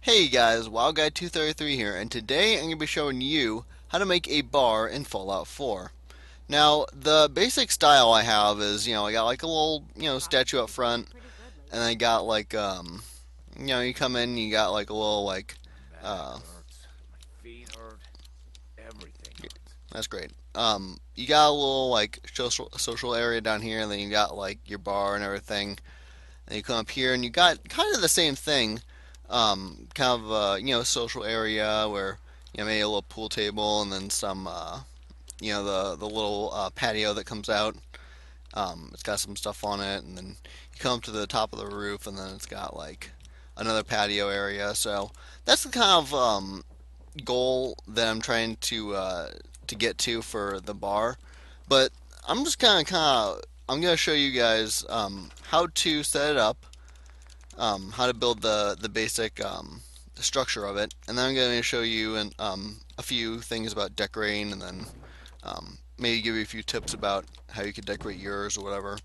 Hey guys, Wowguy233 here, and today I'm going to be showing you how to make a bar in Fallout 4. Now, the basic style I have is, I got like a little, statue up front, and I got like, you come in, you got like a little like, My back uh, hurts. My feet hurt. Everything hurts. that's great. You got a little like social area down here, and then you got like your bar and everything. And you come up here, and you got kind of the same thing, kind of social area where maybe a little pool table, and then some the little patio that comes out. It's got some stuff on it, and then you come up to the top of the roof, and then it's got like another patio area. So that's the kind of goal that I'm trying to get to for the bar. But I'm just I'm gonna show you guys how to set it up, how to build the basic structure of it, and then I'm going to show you a few things about decorating, and then maybe give you a few tips about how you could decorate yours or whatever.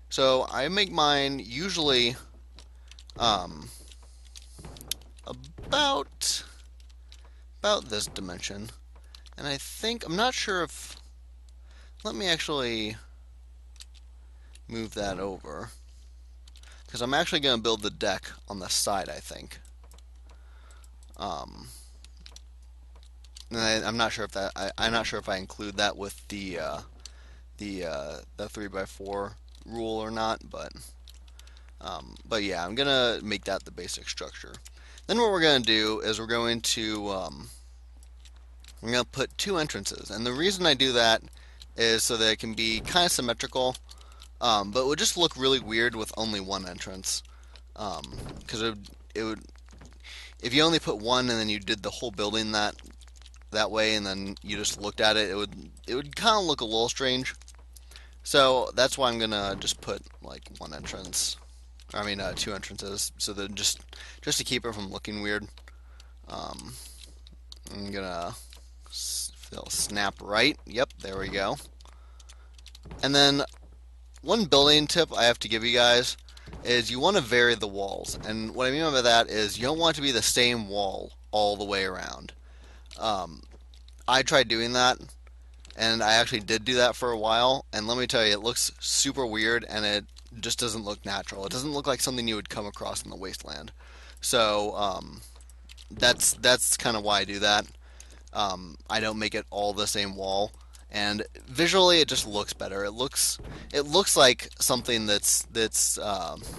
So I make mine usually um, about about this dimension, and I'm not sure if let me actually move that over because I'm actually going to build the deck on the side. I think. Um, And I'm not sure if I'm not sure if I include that with the 3x4 rule or not, but yeah, I'm gonna make that the basic structure. Then what we're gonna do is we're gonna put two entrances, and the reason I do that is so that it can be kind of symmetrical, but it would just look really weird with only one entrance. Because it would if you only put one and then you did the whole building that way, and then you just looked at it, it would kind of look a little strange. So that's why I'm gonna just put like one entrance. I mean, two entrances, so that just to keep it from looking weird. Um, I'm gonna snap right. Yep, there we go. And then one building tip I have to give you guys is you want to vary the walls. And what I mean by that is you don't want it to be the same wall all the way around. Um, I tried doing that, and I actually did do that for a while. And let me tell you, it looks super weird, and it just doesn't look natural. It doesn't look like something you would come across in the wasteland. So that's kind of why I do that. I don't make it all the same wall, and visually it just looks better. It looks like something that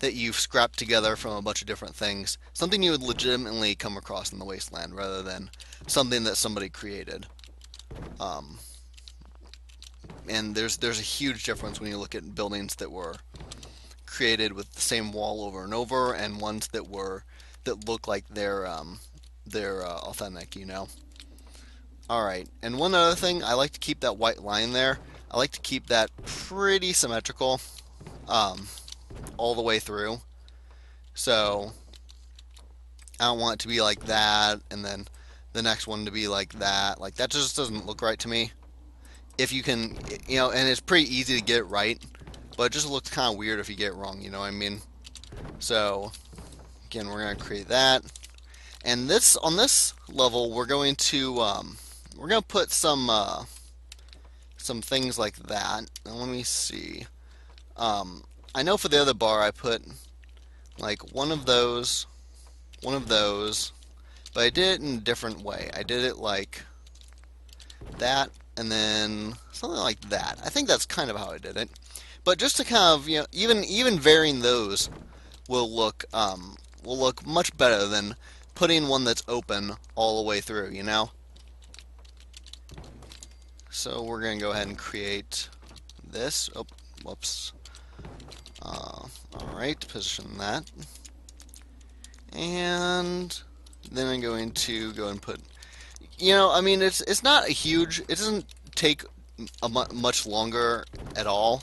you've scrapped together from a bunch of different things, something you would legitimately come across in the wasteland, rather than something that somebody created. Um, and there's a huge difference when you look at buildings that were created with the same wall over and over, and ones that look like they're authentic. All right. And one other thing, I like to keep that white line there. I like to keep that pretty symmetrical, um, all the way through. So I don't want it to be like that, and then the next one to be like that. Like that just doesn't look right to me. If you can, and it's pretty easy to get it right, but it just looks kind of weird if you get it wrong. You know what I mean? So again, we're gonna create that, and this on this level, we're gonna put some things like that. Now, let me see. I know for the other bar, I put like one of those, but I did it in a different way. I did it like that, and then something like that. I think that's kind of how I did it. But just to kind of, even varying those will look much better than putting one that's open all the way through. So we're gonna go ahead and create this. Oh, whoops. All right, position that, and then I'm going to go and put. I mean, it's not a huge. It doesn't take much longer at all.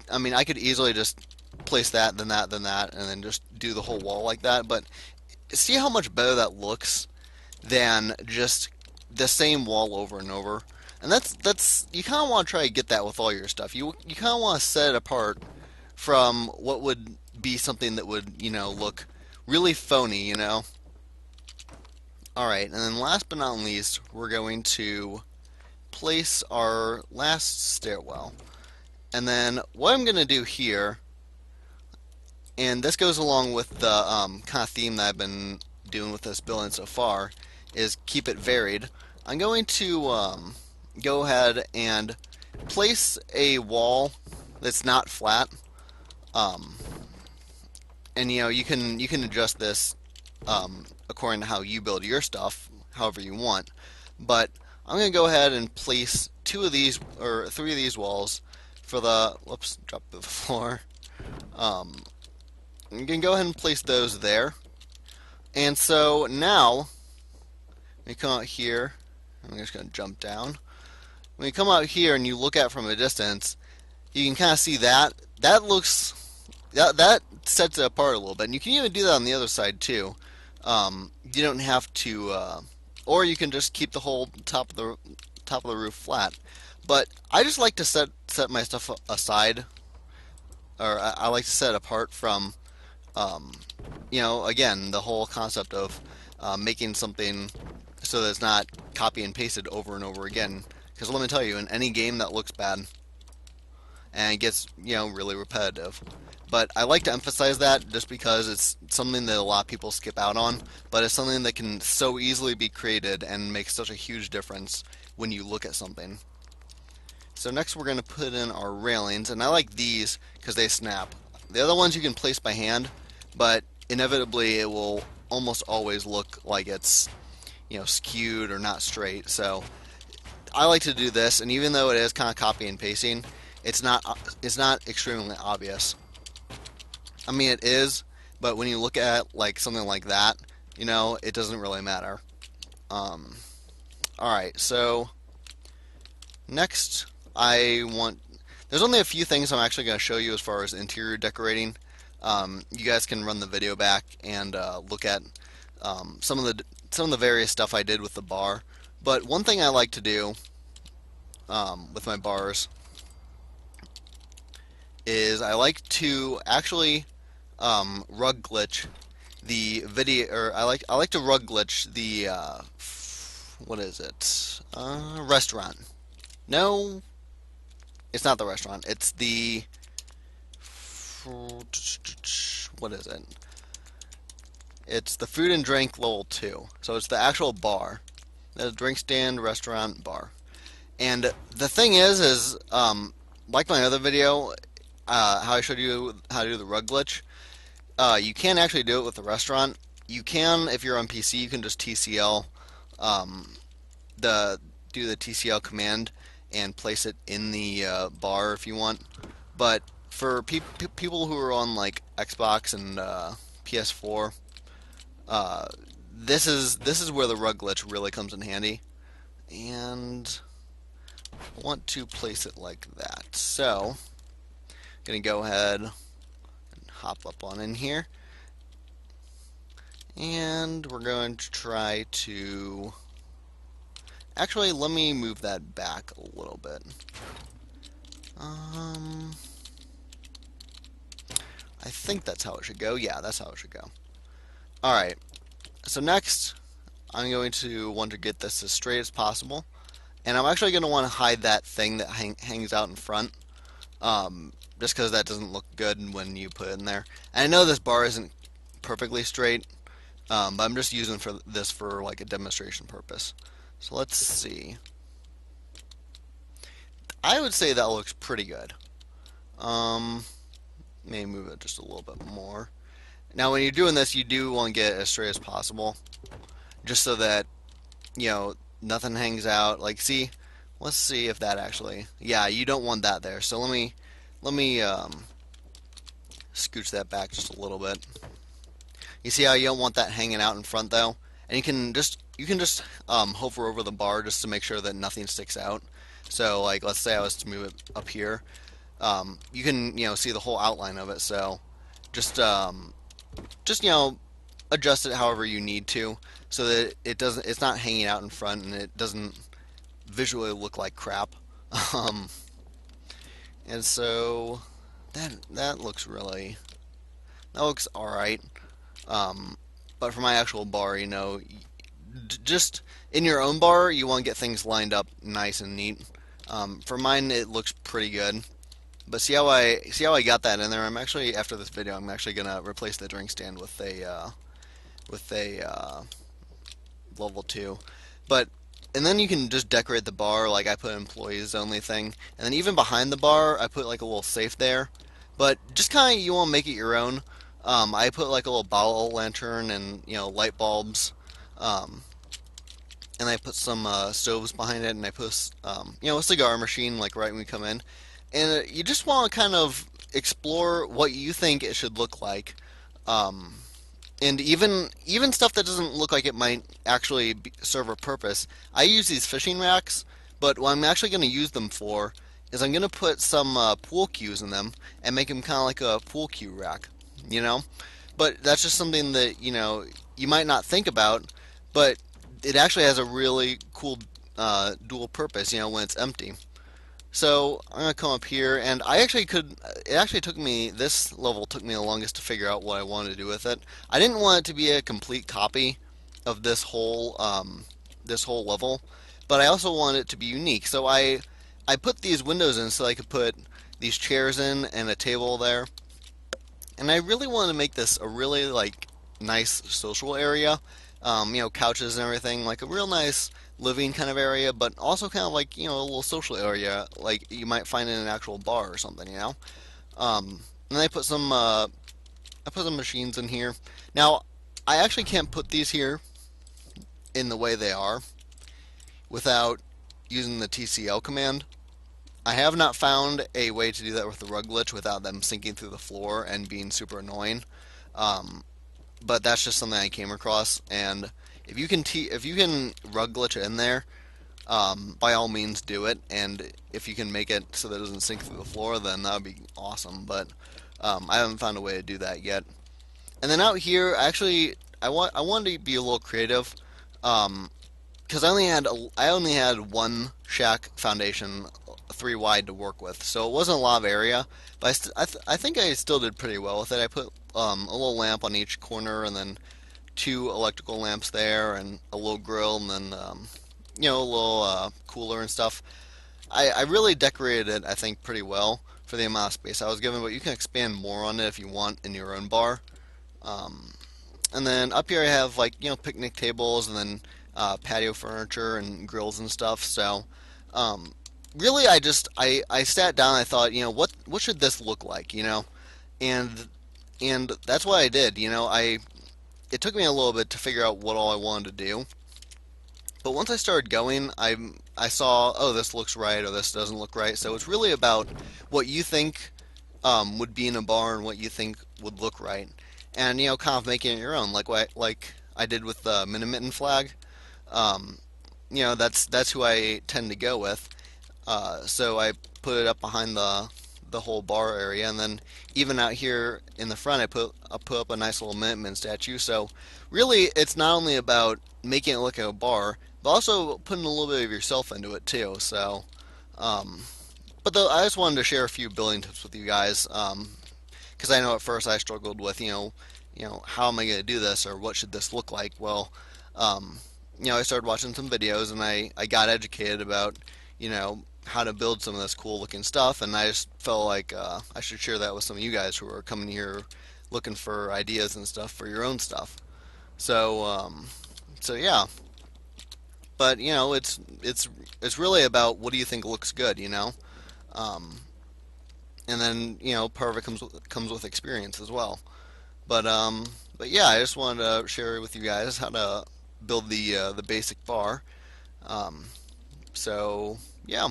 I mean, I could easily just place that, then that, then that, and then just do the whole wall like that. But see how much better that looks than just the same wall over and over. And that's you kind of want to try to get that with all your stuff. You kind of want to set it apart from what would be something that would look really phony, you know. All right, and then last but not least, we're going to place our last stairwell. And then what I'm going to do here, and this goes along with the kind of theme that I've been doing with this building so far, is keep it varied. I'm going to go ahead and place a wall that's not flat. Um, and you can adjust this according to how you build your stuff, however you want. But I'm going to go ahead and place two of these or three of these walls for the whoops, drop to the floor. Um, you can go ahead and place those there. And so now we come out here. I'm just going to jump down. When you come out here and you look at it from a distance, you can kind of see that that sets it apart a little bit. And you can even do that on the other side too. You don't have to, or you can just keep the whole top of the roof flat. But I just like to set my stuff aside, or I like to set it apart from, um, again, the whole concept of making something so that it's not copy and pasted over and over again. Because let me tell you, in any game that looks bad and it gets really repetitive. But I like to emphasize that just because it's something that a lot of people skip out on, but it's something that can so easily be created and make such a huge difference when you look at something. So next we're going to put in our railings, and I like these because they snap. The other ones you can place by hand, but inevitably it will almost always look like it's skewed or not straight. So I like to do this, and even though it is kind of copy and pasting, it's not extremely obvious. I mean, it is, but when you look at like something like that, it doesn't really matter. Um, all right, so next I want. There's only a few things I'm actually going to show you as far as interior decorating. You guys can run the video back and look at some of the various stuff I did with the bar. But one thing I like to do with my bars is I like to actually rug glitch the video, or I like to rug glitch the what is it? Restaurant. No, it's not the restaurant. It's the what is it? It's the food and drink level 2. So it's the actual bar, the drink stand, restaurant, bar. And the thing is like my other video, how I showed you how to do the rug glitch. You can actually do it with the restaurant. You can, if you're on PC, you can just TCL um, the do the TCL command and place it in the bar if you want. But for people who are on like Xbox and PS4, uh, this is where the rug glitch really comes in handy. And I want to place it like that. So, I'm gonna go ahead and hop up on in here. And we're going to try to... Actually, let me move that back a little bit. Um, I think that's how it should go. Yeah, that's how it should go. Alright, so next, I'm going to want to get this as straight as possible. And I'm actually going to want to hide that thing that hangs out in front. Just because that doesn't look good when you put it in there. And I know this bar isn't perfectly straight, but I'm just using this for like a demonstration purpose. So let's see. I would say that looks pretty good. Um, Maybe move it just a little bit more. Now, when you're doing this, you do want to get it as straight as possible, just so that nothing hangs out. Like, see, let's see if that actually. Yeah, you don't want that there. So let me scooch that back just a little bit. You see how you don't want that hanging out in front though, and you can just hover over the bar just to make sure that nothing sticks out. So like let's say I was to move it up here, you can see the whole outline of it. So just adjust it however you need to, so that it's not hanging out in front and it doesn't visually look like crap. Um, and so that looks all right. But for my actual bar, just in your own bar, you want to get things lined up nice and neat. For mine, it looks pretty good. But see how I got that in there. I'm actually after this video, I'm actually gonna replace the drink stand with a level two. But and then you can just decorate the bar like I put employees only thing, and then even behind the bar I put like a little safe there. But just kind of you want to make it your own. I put like a little bottle lantern and light bulbs, um, and I put some stoves behind it, and I put a cigar machine like right when we come in, and you just want to kind of explore what you think it should look like. Um, and even stuff that doesn't look like it might actually serve a purpose. I use these fishing racks, but what I'm actually going to use them for is I'm going to put some pool cues in them and make them kind of like a pool cue rack, you know. But that's just something that you might not think about, but it actually has a really cool dual purpose, when it's empty. So I'm gonna come up here, and I actually could. It actually took me this level took me the longest to figure out what I wanted to do with it. I didn't want it to be a complete copy of this whole level, but I also wanted it to be unique. So I put these windows in so I could put these chairs in and a table there, and I really wanted to make this a really like nice social area. Couches and everything, like a real nice living kind of area, but also kind of like a little social area, like you might find in an actual bar or something. And I put some machines in here. Now, I actually can't put these here in the way they are without using the TCL command. I have not found a way to do that with the rug glitch without them sinking through the floor and being super annoying. Um, but that's just something I came across. And if you can rug glitch it in there, by all means do it. And if you can make it so that it doesn't sink through the floor, then that would be awesome. But I haven't found a way to do that yet. And then out here, actually, I wanted to be a little creative. Um, because I only had one shack foundation, three wide to work with, so it wasn't a lot of area. But I think I still did pretty well with it. I put a little lamp on each corner, and then two electrical lamps there, and a little grill, and then a little cooler and stuff. I really decorated it, I think, pretty well for the amount of space I was given. But you can expand more on it if you want in your own bar. Um, and then up here I have like picnic tables and then patio furniture and grills and stuff. So um, really, I sat down. And I thought, what should this look like? And and that's what I did. It took me a little bit to figure out what all I wanted to do. But once I started going, I saw, oh, this looks right or this doesn't look right. So it's really about what you think would be in a bar and what you think would look right, and kind of making it your own, like I did with the Minimitten flag. Um, that's who I tend to go with. So I put it up behind the whole bar area, and then even out here in the front, I put up a nice little Minuteman statue. So really, it's not only about making it look like a bar, but also putting a little bit of yourself into it too. So, um, I just wanted to share a few building tips with you guys, because I know at first I struggled with how am I going to do this or what should this look like. Well, um, I started watching some videos and I got educated about how to build some of this cool looking stuff, and I just felt like I should share that with some of you guys who are coming here looking for ideas and stuff for your own stuff. So so yeah, but it's really about what do you think looks good. Um, and then part of it comes with experience as well. But but yeah, I just wanted to share with you guys how to build the basic bar. Um, so yeah.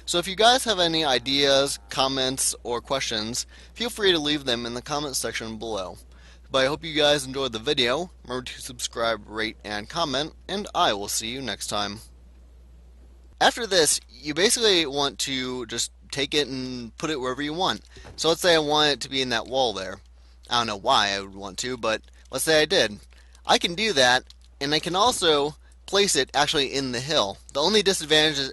So if you guys have any ideas, comments, or questions, feel free to leave them in the comments section below. But I hope you guys enjoyed the video. Remember to subscribe, rate, and comment, and I will see you next time. After this, you basically want to just take it and put it wherever you want. So let's say I want it to be in that wall there. I don't know why I would want to, but let's say I did. I can do that, and I can also place it actually in the hill. The only disadvantage